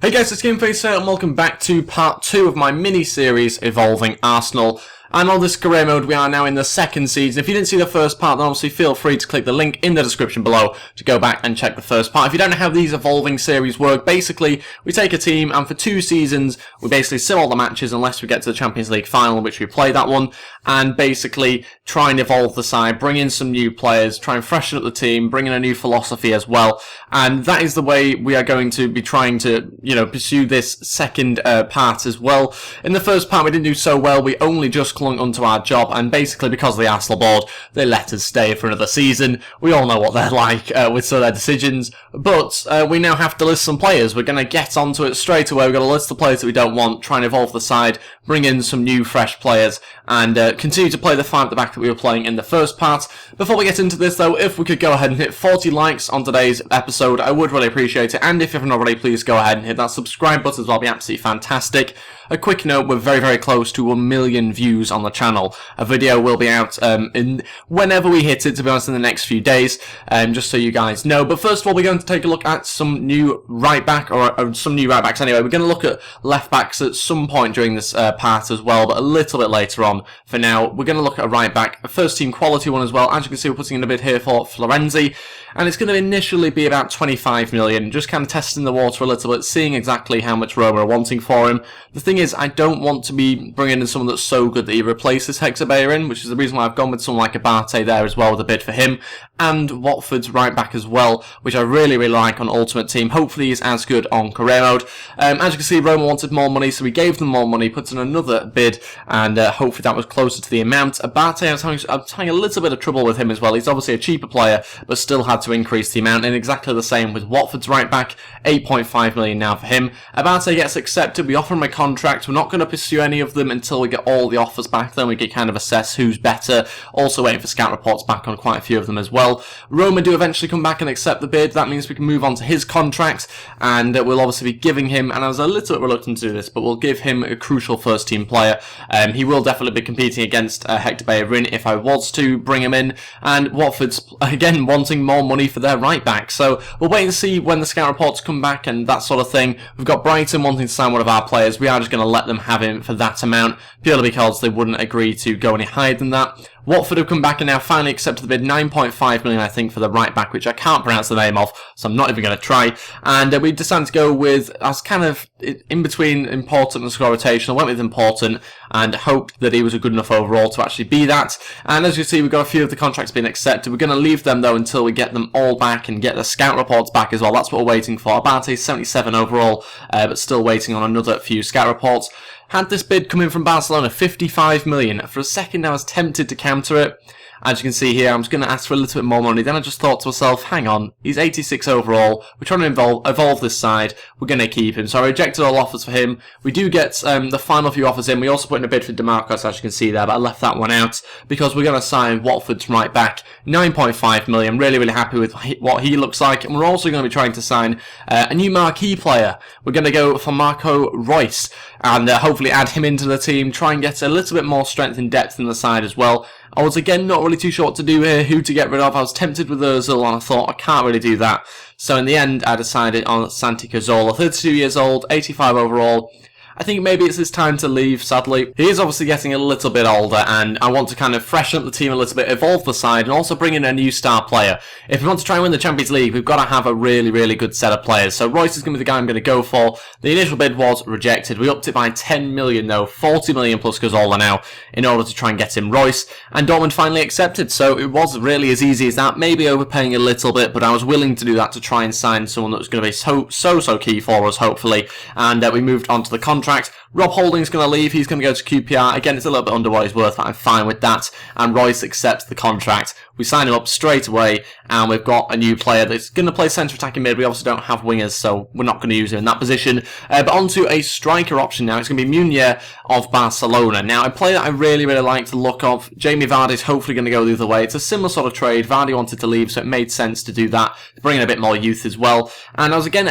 Hey guys, it's GameFace here and welcome back to part 2 of my mini-series Evolving Arsenal. And on this career mode we are now in the second season. If you didn't see the first part, then obviously feel free to click the link in the description below to go back and check the first part. If you don't know how these evolving series work, basically we take a team and for 2 seasons we basically sim all the matches unless we get to the Champions League final, in which we play that one, and basically try and evolve the side, bring in some new players, try and freshen up the team, bring in a new philosophy as well. And that is the way we are going to be trying to, pursue this second part as well. In the first part we didn't do so well, we only just clung onto our job, and basically because of the Arsenal board, they let us stay for another season. We all know what they're like with some of their decisions, but we now have to list some players. We're going to get onto it straight away. We've got to list the players that we don't want, try and evolve the side, bring in some new fresh players, and continue to play the 5 at the back that we were playing in the first part. Before we get into this though, if we could go ahead and hit 40 likes on today's episode, I would really appreciate it, and if you haven't already, please go ahead and hit that subscribe button as well. It'll be absolutely fantastic. A quick note, we're very, very close to 1 million views on the channel. A video will be out whenever we hit it, to be honest, in the next few days, just so you guys know. But first of all, we're going to take a look at some new right-back, or some new right-backs anyway. We're going to look at left-backs at some point during this part as well, but a little bit later on. For now, we're going to look at a right-back, a first-team quality one as well. As you can see, we're putting in a bid here for Florenzi, and it's going to initially be about 25 million, just kind of testing the water a little bit, seeing exactly how much Roma are wanting for him. The thing is, I don't want to be bringing in someone that's so good that he replaces Hexabayerin, which is the reason why I've gone with someone like Abate there as well, with a bid for him, and Watford's right back as well, which I really, really like on Ultimate Team. Hopefully he's as good on career mode. As you can see, Roma wanted more money, so we gave them more money, put in another bid, and hopefully that was closer to the amount. Abate, I was having a little bit of trouble with him as well. He's obviously a cheaper player, but still had to increase the amount, and exactly the same with Watford's right back, 8.5 million now for him. Abate gets accepted, we offer him a contract. We're not going to pursue any of them until we get all the offers back, then we can kind of assess who's better. Also waiting for scout reports back on quite a few of them as well. Roma do eventually come back and accept the bid. That means we can move on to his contract, and we'll obviously be giving him, and I was a little bit reluctant to do this, but we'll give him a crucial first team player. He will definitely be competing against Hector Bellerin if I was to bring him in, and Watford's again wanting more money for their right back, so we'll wait and see when the scout reports come back and that sort of thing. We've got Brighton wanting to sign one of our players. We are just going to let them have him for that amount, purely because they wouldn't agree to go any higher than that. Watford have come back and now finally accepted the bid, 9.5 million I think for the right back, which I can't pronounce the name of, so I'm not even going to try. And we decided to go with, as kind of in between important and score rotation, I went with important and hoped that he was a good enough overall to actually be that. And as you see, we've got a few of the contracts being accepted. We're going to leave them though until we get them all back and get the scout reports back as well. That's what we're waiting for. Abate 77 overall, but still waiting on another few scout reports. Had this bid come in from Barcelona, 55 million. For a second I was tempted to counter it. As you can see here, I'm just going to ask for a little bit more money. Then I just thought to myself, hang on, he's 86 overall. We're trying to evolve this side. We're going to keep him. So I rejected all offers for him. We do get the final few offers in. We also put in a bid for DeMarcos, as you can see there, but I left that one out because we're going to sign Watford's right back, 9.5 million. Really, really happy with what he looks like. And we're also going to be trying to sign a new marquee player. We're going to go for Marco Reus and hopefully add him into the team, try and get a little bit more strength and depth in the side as well. I was again not really too sure what to do here, who to get rid of. I was tempted with Ozil and I thought I can't really do that. So in the end I decided on Santi Cazorla, 32 years old, 85 overall. I think maybe it's his time to leave, sadly. He is obviously getting a little bit older, and I want to kind of freshen up the team a little bit, evolve the side, and also bring in a new star player. If we want to try and win the Champions League, we've got to have a really, really good set of players. So Royce is going to be the guy I'm going to go for. The initial bid was rejected. We upped it by 10 million though, 40 million plus Cazorla now, in order to try and get him Royce. And Dortmund finally accepted, so it was really as easy as that. Maybe overpaying a little bit, but I was willing to do that to try and sign someone that was going to be so key for us, hopefully. And we moved on to the contract. Rob Holding's going to leave. He's going to go to QPR. Again, it's a little bit under what he's worth, but I'm fine with that. And Royce accepts the contract. We sign him up straight away, and we've got a new player that's going to play centre attacking mid. We obviously don't have wingers, so we're not going to use him in that position. But onto a striker option now. It's going to be Meunier of Barcelona. Now, a player that I really, really like the look of. Jamie Vardy's hopefully going to go the other way. It's a similar sort of trade. Vardy wanted to leave, so it made sense to do that, to bring in a bit more youth as well. And I was again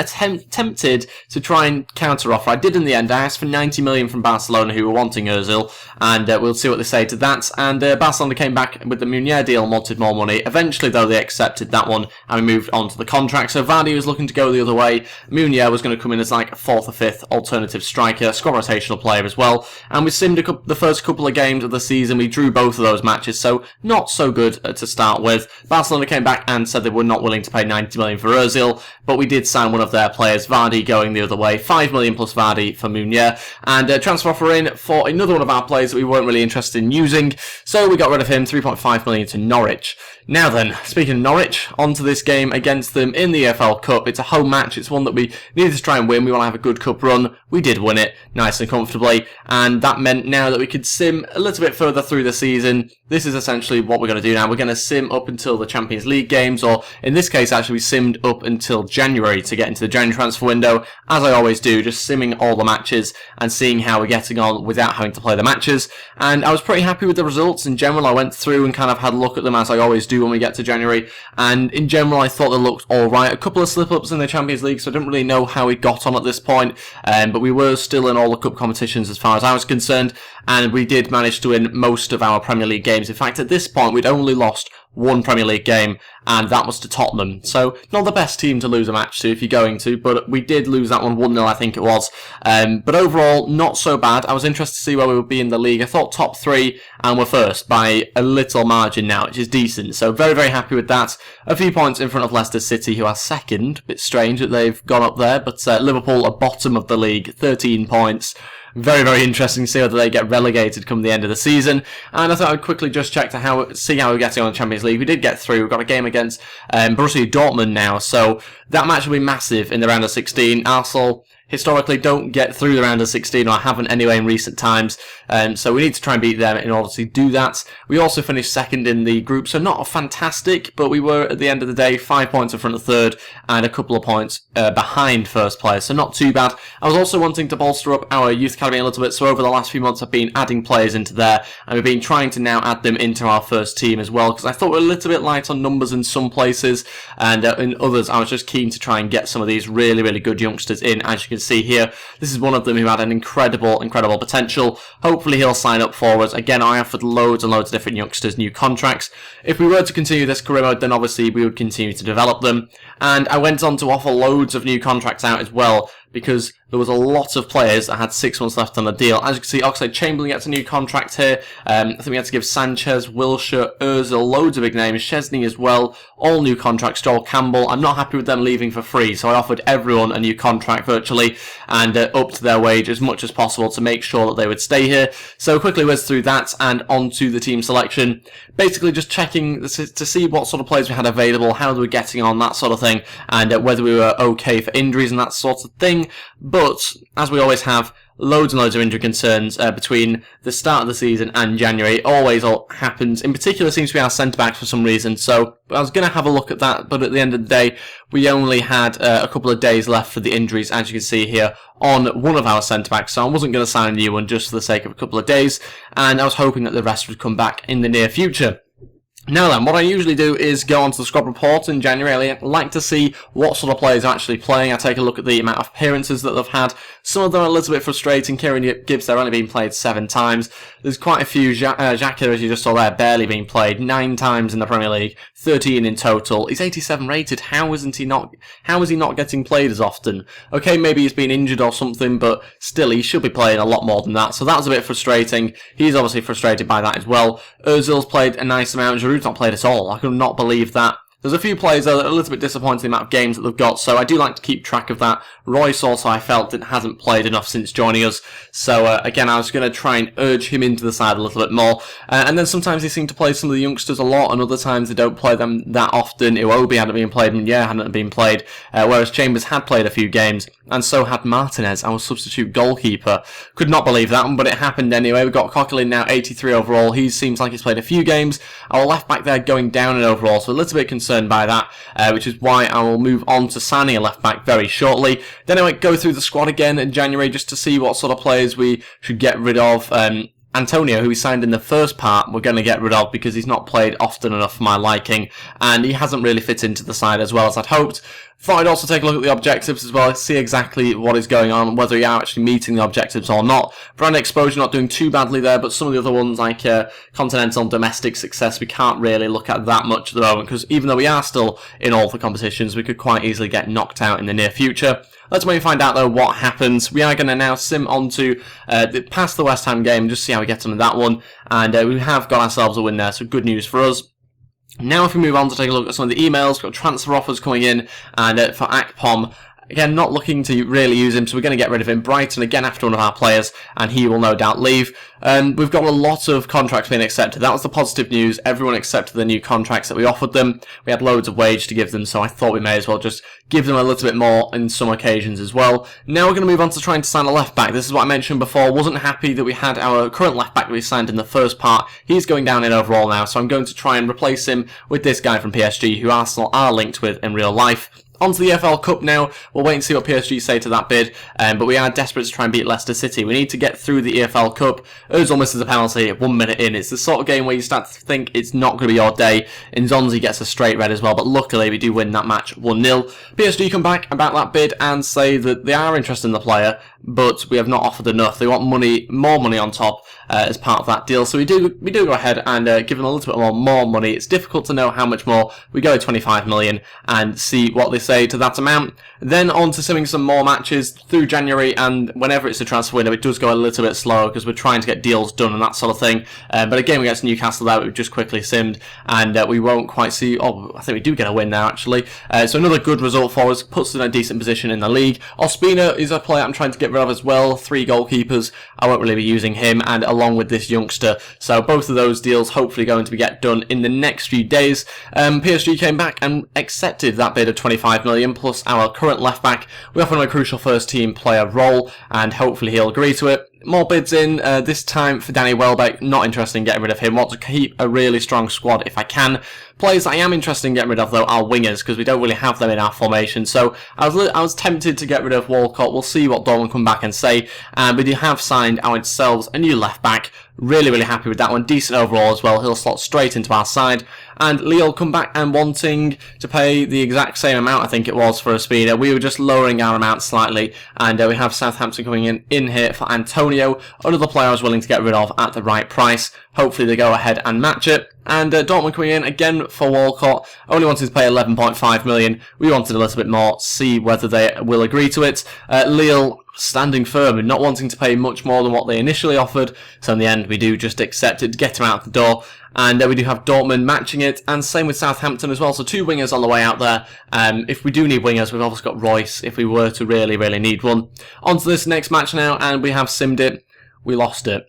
tempted to try and counter offer. I did in the end. I asked for 90 million from Barcelona, who were wanting Ozil, and we'll see what they say to that. And Barcelona came back with the Meunier deal, wanted wanted more money. Eventually, though, they accepted that one and we moved on to the contract. So Vardy was looking to go the other way. Meunier was going to come in as like a 4th or 5th alternative striker, squad rotational player as well. And we simmed the first couple of games of the season. We drew both of those matches, so not so good to start with. Barcelona came back and said they were not willing to pay 90 million for Ozil, but we did sign one of their players, Vardy, going the other way. 5 million plus Vardy for Meunier, and transfer offer in for another one of our players that we weren't really interested in using, so we got rid of him, 3.5 million to Norwich. Now then, speaking of Norwich, on to this game against them in the EFL Cup. It's a home match, it's one that we needed to try and win. We want to have a good cup run. We did win it, nice and comfortably, and that meant now that we could sim a little bit further through the season. This is essentially what we're going to do now. We're going to sim up until the Champions League games, or in this case actually we simmed up until January to get into the January transfer window, as I always do, just simming all the matches and seeing how we're getting on without having to play the matches. And I was pretty happy with the results in general. I went through and kind of had a look at them as I always do when we get to January, and in general I thought they looked alright. A couple of slip-ups in the Champions League, so I didn't really know how we got on at this point, but we were still in all the cup competitions as far as I was concerned, and we did manage to win most of our Premier League games. In fact, at this point we'd only lost one Premier League game, and that was to Tottenham. So, not the best team to lose a match to if you're going to, but we did lose that one 1-0, I think it was. But overall, not so bad. I was interested to see where we would be in the league. I thought top 3, and we're first by a little margin now, which is decent. So, very, very happy with that. A few points in front of Leicester City, who are second. A bit strange that they've gone up there, but Liverpool are bottom of the league, 13 points. Very, very interesting to see whether they get relegated come the end of the season. And I thought I would quickly just check to see how we're getting on the Champions League. We did get through. We've got a game against Borussia Dortmund now, so that match will be massive in the round of 16. Arsenal historically don't get through the round of 16, or haven't anyway in recent times, so we need to try and beat them in order to do that. We also finished second in the group, so not fantastic, but we were at the end of the day 5 points in front of third and a couple of points behind first place, so not too bad. I was also wanting to bolster up our youth academy a little bit, so over the last few months I've been adding players into there, and we've been trying to now add them into our first team as well, because I thought we were a little bit light on numbers in some places, and in others I was just keen to try and get some of these really, really good youngsters in. As you can see here, this is one of them who had an incredible potential. Hopefully he'll sign up for us. Again, I offered loads and loads of different youngsters new contracts. If we were to continue this career mode, then obviously we would continue to develop them. And I went on to offer loads of new contracts out as well, because there was a lot of players that had 6 months left on the deal. As you can see, Oxlade-Chamberlain gets a new contract here. I think we had to give Sanchez, Wilshere, Ozil, loads of big names, Chesney as well, all new contracts. Joel Campbell, I'm not happy with them leaving for free, so I offered everyone a new contract virtually, and upped their wage as much as possible to make sure that they would stay here. So quickly whiz through that and onto the team selection. Basically just checking to see what sort of players we had available, how they were getting on, that sort of thing, and whether we were okay for injuries and that sort of thing. But, as we always have, loads and loads of injury concerns between the start of the season and January. It always happens. In particular, seems to be our centre-backs for some reason. So I was going to have a look at that, but at the end of the day, we only had a couple of days left for the injuries, as you can see here, on one of our centre-backs. So I wasn't going to sign a new one just for the sake of a couple of days, and I was hoping that the rest would come back in the near future. Now then, what I usually do is go onto the squad report in January. I like to see what sort of players are actually playing. I take a look at the amount of appearances that they've had. Some of them are a little bit frustrating. Kieran Gibbs, they're only being played 7 times. There's quite a few. Xhaka, as you just saw there, barely being played. 9 times in the Premier League, 13 in total. He's 87 rated. How is he not getting played as often? Okay, maybe he's been injured or something, but still, he should be playing a lot more than that. So that was a bit frustrating. He's obviously frustrated by that as well. Ozil's played a nice amount. Giroud's not played at all. I could not believe that. There's a few players that are a little bit disappointed in the amount of games that they've got, so I do like to keep track of that. Royce also, I felt, hasn't played enough since joining us, so again, I was going to try and urge him into the side a little bit more. And then sometimes they seem to play some of the youngsters a lot, and other times they don't play them that often. Iwobi hadn't been played, and hadn't been played, whereas Chambers had played a few games, and so had Martinez, our substitute goalkeeper. Could not believe that one, but it happened anyway. We've got Coquelin now, 83 overall. He seems like he's played a few games. Our left back there going down in overall, so a little bit concerned by that, which is why I will move on to Sani, a left back, very shortly. Then I might go through the squad again in January just to see what sort of players we should get rid of. Antonio, who we signed in the first part, we're going to get rid of because he's not played often enough for my liking, and he hasn't really fit into the side as well as I'd hoped. Thought I'd also take a look at the objectives as well, see exactly what is going on, whether we are actually meeting the objectives or not. Brand exposure not doing too badly there, but some of the other ones like continental and domestic success we can't really look at that much at the moment, because even though we are still in all the competitions, we could quite easily get knocked out in the near future. Let's wait and find out though what happens. We are going to now sim onto past the West Ham game, just see how we get on with that one, and we have got ourselves a win there, so good news for us. Now if we move on to take a look at some of the emails, we've got transfer offers coming in, and for Akpom, again, not looking to really use him, so we're going to get rid of him. Brighton, again, after one of our players, and he will no doubt leave. We've got a lot of contracts being accepted. That was the positive news. Everyone accepted the new contracts that we offered them. We had loads of wage to give them, so I thought we may as well just give them a little bit more in some occasions as well. Now we're going to move on to trying to sign a left-back. This is what I mentioned before. Wasn't happy that we had our current left-back that we signed in the first part. He's going down in overall now, so I'm going to try and replace him with this guy from PSG, who Arsenal are linked with in real life. On to the EFL Cup now. We'll wait and see what PSG say to that bid, but we are desperate to try and beat Leicester City. We need to get through the EFL Cup. Ozil misses a penalty 1 minute in. It's the sort of game where you start to think it's not going to be your day. Nzonzi gets a straight red as well, but luckily we do win that match 1-0. PSG come back about that bid and say that they are interested in the player, but we have not offered enough. They want money, more money on top as part of that deal. So we do go ahead and give them a little bit more money. It's difficult to know how much more. We go 25 million and see what they say to that amount. Then on to simming some more matches through January, and whenever it's a transfer window, it does go a little bit slower because we're trying to get deals done and that sort of thing. But again, we get to Newcastle there, we've just quickly simmed, and we won't quite see. Oh, I think we do get a win now actually. So another good result for us, puts us in a decent position in the league. Ospina is a player I'm trying to get rid of as well. 3 goalkeepers. I won't really be using him, and along with this youngster. So both of those deals hopefully going to get done in the next few days. PSG came back and accepted that bid of 25 million plus our current left back. We offer him a crucial first team player role, and hopefully he'll agree to it. More bids in, this time for Danny Welbeck. Not interested in getting rid of him. Want to keep a really strong squad if I can. Players that I am interested in getting rid of though are wingers, because we don't really have them in our formation. So I was tempted to get rid of Walcott. We'll see what Dortmund come back and say. But we have signed ourselves a new left back. Really happy with that one. Decent overall as well. He'll slot straight into our side. And Lille come back and wanting to pay the exact same amount, I think it was, for Ospina. We were just lowering our amount slightly, and we have Southampton coming in here for Antonio, another player I was willing to get rid of at the right price. Hopefully they go ahead and match it. And Dortmund coming in again for Walcott. Only wanted to pay 11.5 million. We wanted a little bit more. See whether they will agree to it. Lille standing firm and not wanting to pay much more than what they initially offered. So in the end, we do just accept it, get him out the door. And we do have Dortmund matching it, and same with Southampton as well. So 2 wingers on the way out there. If we do need wingers, we've obviously got Royce if we were to really need one. On to this next match now, and we have simmed it. We lost it.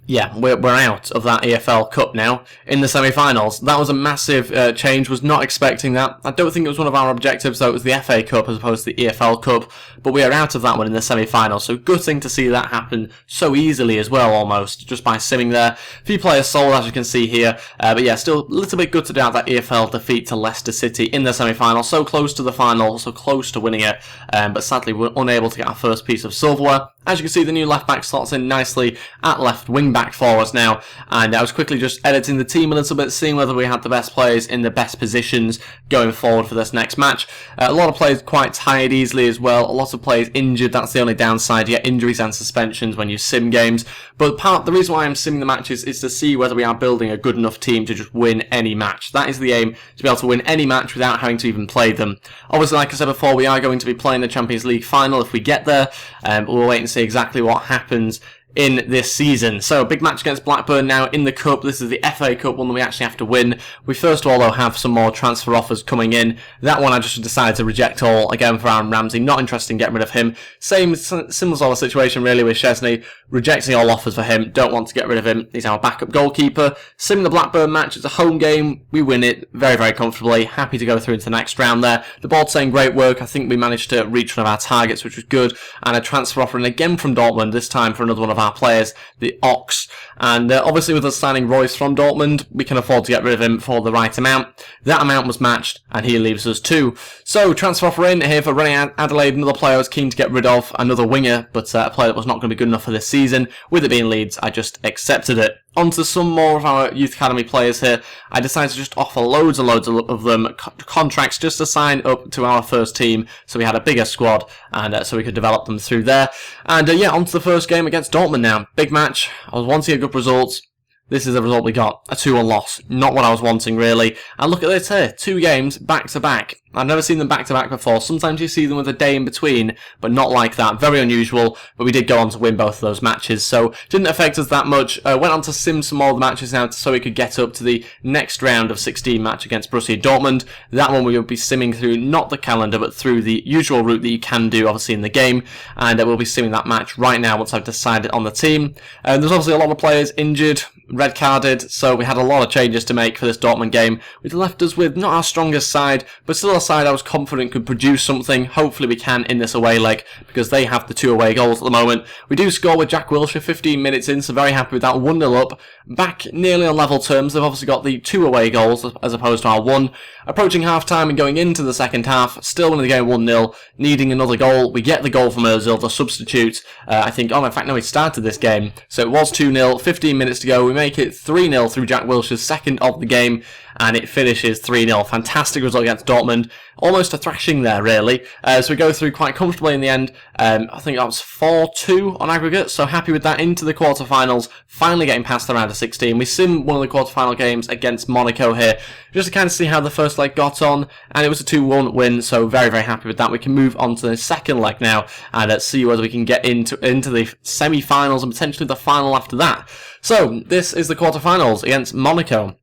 Yeah, we're out of that EFL Cup now in the semi-finals. That was a massive change. Was not expecting that. I don't think it was one of our objectives, though. It was the FA Cup as opposed to the EFL Cup. But we are out of that one in the semi-finals. So good thing to see that happen so easily as well, almost, just by simming there. A few players sold, as you can see here. But yeah, still a little bit good to do out that EFL defeat to Leicester City in the semi-final. So close to the final, so close to winning it. But sadly, we're unable to get our first piece of silverware. As you can see, the new left-back slots in nicely at left wing-back for us now, and I was quickly just editing the team a little bit, seeing whether we had the best players in the best positions going forward for this next match. A lot of players quite tired easily as well, a lot of players injured. That's the only downside. You get injuries and suspensions when you sim games, but the reason why I'm simming the matches is to see whether we are building a good enough team to just win any match. That is the aim, to be able to win any match without having to even play them. Obviously, like I said before, we are going to be playing the Champions League final if we get there, but we'll wait and see exactly what happens in this season. So, big match against Blackburn now in the Cup. This is the FA Cup, one that we actually have to win. We first of all, though, have some more transfer offers coming in. That one I just decided to reject all, again for Aaron Ramsey. Not interested in getting rid of him. Similar sort of situation really with Chesney. Rejecting all offers for him. Don't want to get rid of him. He's our backup goalkeeper. Sim the Blackburn match. It's a home game. We win it very comfortably. Happy to go through into the next round there. The board saying great work. I think we managed to reach one of our targets, which was good. And a transfer offer, and again from Dortmund, this time for another one of our players, the Ox. And obviously with us signing Royce from Dortmund, we can afford to get rid of him for the right amount. That amount was matched, and he leaves us too. So, transfer offer in here for Running Adelaide, another player I was keen to get rid of, another winger, but a player that was not going to be good enough for this season. With it being Leeds, I just accepted it. On to some more of our Youth Academy players here. I decided to just offer loads and loads of them contracts just to sign up to our first team, so we had a bigger squad, and so we could develop them through there. And yeah, on to the first game against Dortmund now. Big match. I was wanting a good result. This is the result we got, a 2-1 loss. Not what I was wanting, really. And look at this here, 2 games back-to-back. I've never seen them back-to-back before. Sometimes you see them with a day in between, but not like that. Very unusual, but we did go on to win both of those matches, so didn't affect us that much. Went on to sim some more of the matches now so we could get up to the next round of 16 match against Borussia Dortmund. That one we will be simming through, not the calendar, but through the usual route that you can do, obviously, in the game. And we'll be simming that match right now once I've decided on the team. There's obviously a lot of players injured, red carded, so we had a lot of changes to make for this Dortmund game, which left us with not our strongest side, but still a side I was confident could produce something. Hopefully we can in this away leg, because they have the 2 away goals at the moment. We do score with Jack Wilshere 15 minutes in, so very happy with that. 1-0 up, back nearly on level terms. They've obviously got the 2 away goals as opposed to our 1. Approaching half-time and going into the second half, still winning the game 1-0, needing another goal. We get the goal from Ozil, the substitute. I think, in fact, no, he started this game. So it was 2-0, 15 minutes to go. We make it 3-0 through Jack Wilshere's second of the game, and it finishes 3-0. Fantastic result against Dortmund. Almost a thrashing there, really. So we go through quite comfortably in the end. I think that was 4-2 on aggregate, so happy with that. Into the quarterfinals, finally getting past the round of 16. We sim one of the quarterfinal games against Monaco here, just to kind of see how the first leg got on, and it was a 2-1 win, so very, very happy with that. We can move on to the second leg now, and see whether we can get into the semi-finals and potentially the final after that. So, this is the quarterfinals against Monaco.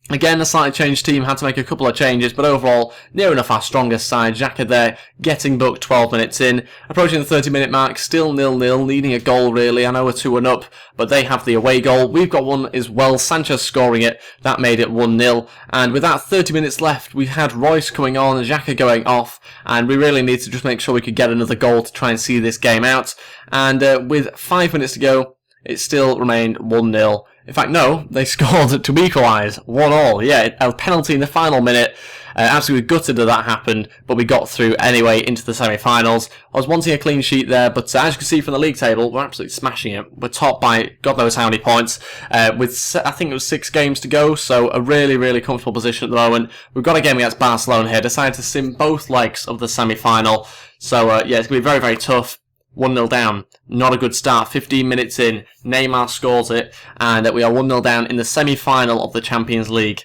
Again, a slightly changed team, had to make a couple of changes, but overall, near enough our strongest side. Xhaka there, getting booked 12 minutes in. Approaching the 30-minute mark, still 0-0, needing a goal, really. I know we're 2-1 up, but they have the away goal. We've got one as well, Sanchez scoring it. That made it 1-0. And with that 30 minutes left, we had Royce coming on, Xhaka going off, and we really need to just make sure we could get another goal to try and see this game out. And with 5 minutes to go, it still remained 1-0. In fact, no, they scored to equalise, 1-1. Yeah, a penalty in the final minute. Absolutely gutted that happened, but we got through anyway into the semi-finals. I was wanting a clean sheet there, but as you can see from the league table, we're absolutely smashing it. We're top by God knows how many points, with I think it was 6 games to go, so a really, really comfortable position at the moment. We've got a game against Barcelona here, decided to sim both legs of the semi-final, so yeah, it's going to be very, very tough. 1-0 down, not a good start. 15 minutes in, Neymar scores it, and we are 1-0 down in the semi-final of the Champions League.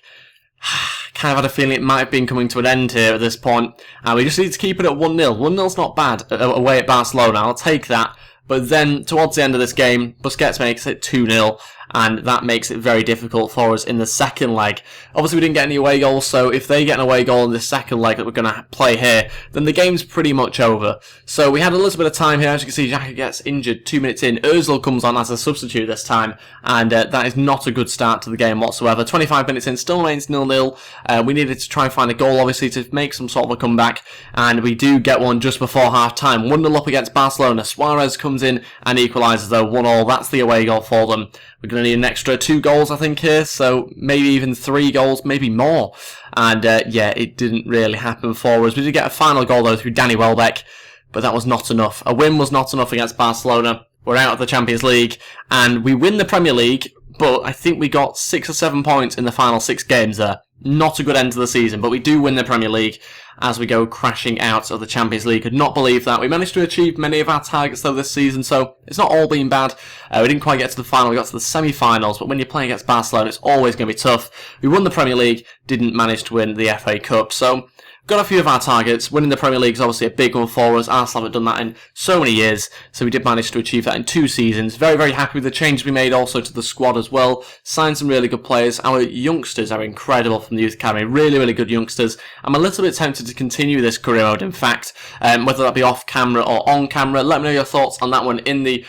Kind of had a feeling it might have been coming to an end here at this point, and we just need to keep it at 1-0. 1-0's not bad away at Barcelona, I'll take that. But then, towards the end of this game, Busquets makes it 2-0, and that makes it very difficult for us in the second leg. Obviously, we didn't get any away goals, so if they get an away goal in this second leg that we're going to play here, then the game's pretty much over. So we had a little bit of time here. As you can see, Xhaka gets injured 2 minutes in. Ozil comes on as a substitute this time, and that is not a good start to the game whatsoever. 25 minutes in, still remains 0-0. We needed to try and find a goal, obviously, to make some sort of a comeback, and we do get one just before half-time. 1-0 up against Barcelona. Suarez comes in and equalises, though, 1-1. That's the away goal for them. We're going to need an extra 2 goals, I think, here, so maybe even 3 goals, maybe more. And, yeah, it didn't really happen for us. We did get a final goal, though, through Danny Welbeck, but that was not enough. A win was not enough against Barcelona. We're out of the Champions League, and we win the Premier League, but I think we got 6 or 7 points in the final 6 games there. Not a good end to the season, but we do win the Premier League as we go crashing out of the Champions League. Could not believe that. We managed to achieve many of our targets, though, this season, so it's not all been bad. We didn't quite get to the final. We got to the semi-finals, but when you're playing against Barcelona, it's always going to be tough. We won the Premier League, didn't manage to win the FA Cup, so got a few of our targets. Winning the Premier League is obviously a big one for us. Arsenal haven't done that in so many years, so we did manage to achieve that in 2 seasons. Very, very happy with the changes we made also to the squad as well. Signed some really good players. Our youngsters are incredible from the Youth Academy. Really, really good youngsters. I'm a little bit tempted to continue this career mode, in fact, whether that be off camera or on camera. Let me know your thoughts on that one in the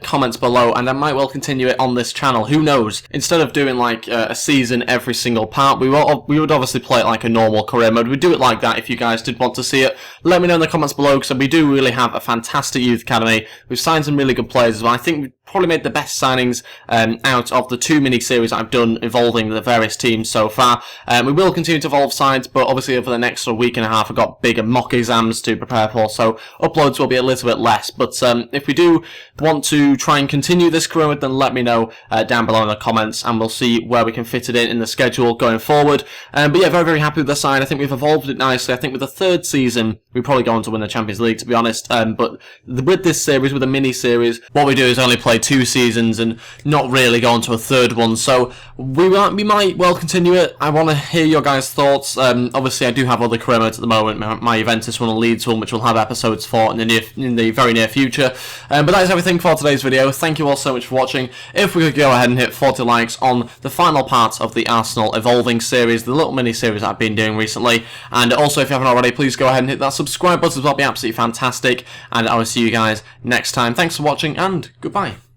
comments below, and I might well continue it on this channel. Who knows? Instead of doing like a season every single part, we would obviously play it like a normal career mode. We'd do it like like that if you guys did want to see it. Let me know in the comments below, because we do really have a fantastic youth academy. We've signed some really good players as well. I think we've probably made the best signings out of the 2 mini-series I've done involving the various teams so far. We will continue to evolve sides, but obviously over the next week and a half I've got bigger mock exams to prepare for, so uploads will be a little bit less. But if we do want to try and continue this career mode, then let me know down below in the comments, and we'll see where we can fit it in the schedule going forward. But yeah, very, very happy with the side. I think we've evolved it nicely. I think with the 3rd season, we probably go on to win the Champions League, to be honest. But with this series, with the mini-series, what we do is only play 2 seasons and not really go on to a 3rd one. So we might well continue it. I want to hear your guys' thoughts. Obviously, I do have other career modes at the moment. My Juventus one and Leeds one, which we'll have episodes for in the very near future. But that is everything for today's video. Thank you all so much for watching. If we could go ahead and hit 40 likes on the final part of the Arsenal Evolving series, the little mini-series I've been doing recently. And also, if you haven't already, please go ahead and hit that subscribe button as well. It'll be absolutely fantastic. And I will see you guys next time. Thanks for watching, and goodbye.